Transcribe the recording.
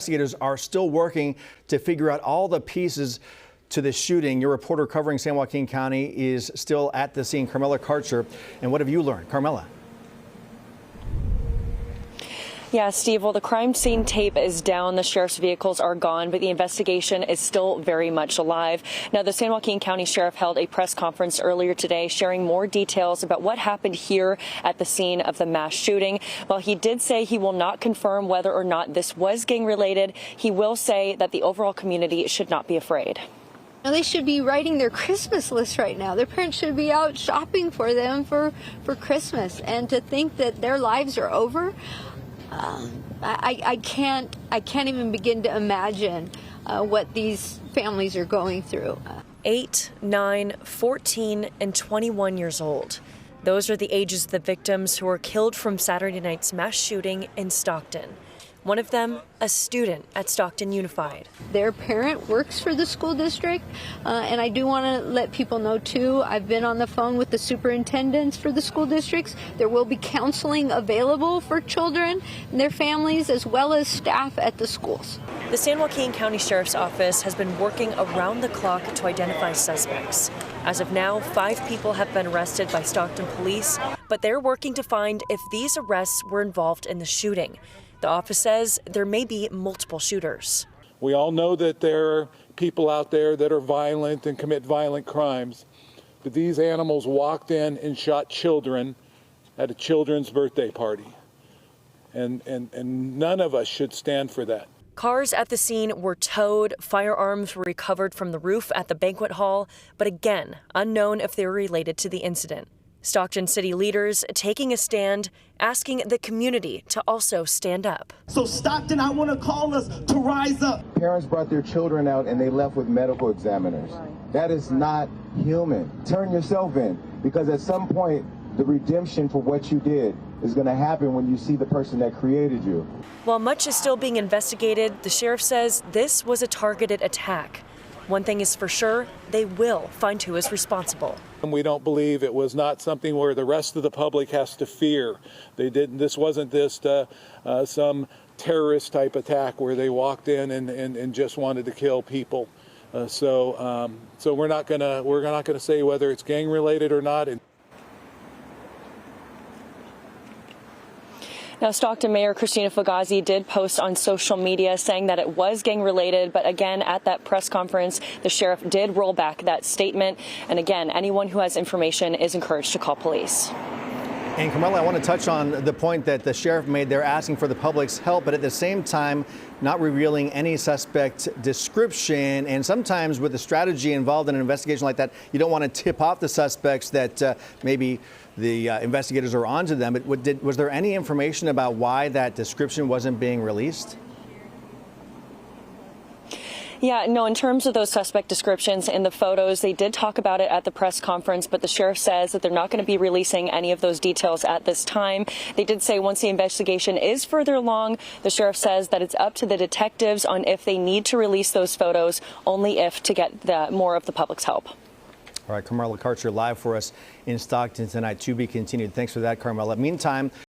Investigators are still working to figure out all the pieces to the shooting. Your reporter covering San Joaquin County is still at the scene, Carmela Karcher. And what have you learned, Carmela? Yeah, Steve, well, the crime scene tape is down. The sheriff's vehicles are gone, but the investigation is still very much alive. Now, the San Joaquin County Sheriff held a press conference earlier today sharing more details about what happened here at the scene of the mass shooting. While he did say he will not confirm whether or not this was gang related, he will say that the overall community should not be afraid. Now, they should be writing their Christmas list right now. Their parents should be out shopping for them for Christmas. And to think that their lives are over, I can't even begin to imagine what these families are going through. 8, 9, 14, and 21 years old. Those are the ages of the victims who were killed from Saturday night's mass shooting in Stockton. One of them, a student at Stockton Unified. Their parent works for the school district, and I do want to let people know, too, I've been on the phone with the superintendents for the school districts. There will be counseling available for children and their families, as well as staff at the schools. The San Joaquin County Sheriff's Office has been working around the clock to identify suspects. As of now, 5 people have been arrested by Stockton police, but they're working to find if these arrests were involved in the shooting. The office says there may be multiple shooters. We all know that there are people out there that are violent and commit violent crimes, but these animals walked in and shot children at a children's birthday party, and none of us should stand for that. Cars at the scene were towed, firearms were recovered from the roof at the banquet hall, but again, unknown if they were related to the incident. Stockton city leaders taking a stand, asking the community to also stand up. So Stockton, I want to call us to rise up. Parents brought their children out and they left with medical examiners. That is not human. Turn yourself in, because at some point, the redemption for what you did is going to happen when you see the person that created you. While much is still being investigated, the sheriff says this was a targeted attack. One thing is for sure, they will find who is responsible. And we don't believe it was not something where the rest of the public has to fear. This wasn't some terrorist type attack where they walked in and just wanted to kill people. So we're not gonna say whether it's gang related or not. Now, Stockton Mayor Christina Fugazi did post on social media saying that it was gang-related, but again, at that press conference, the sheriff did roll back that statement. And again, anyone who has information is encouraged to call police. And Carmela, I want to touch on the point that the sheriff made. They're asking for the public's help, but at the same time, not revealing any suspect description. And sometimes with the strategy involved in an investigation like that, you don't want to tip off the suspects that maybe the investigators are onto them. But was there any information about why that description wasn't being released? Yeah, no, in terms of those suspect descriptions in the photos, they did talk about it at the press conference, but the sheriff says that they're not going to be releasing any of those details at this time. They did say once the investigation is further along, the sheriff says that it's up to the detectives on if they need to release those photos, only if to get more of the public's help. All right, Carmela Karcher live for us in Stockton tonight. To be continued. Thanks for that, Carmela. Meantime,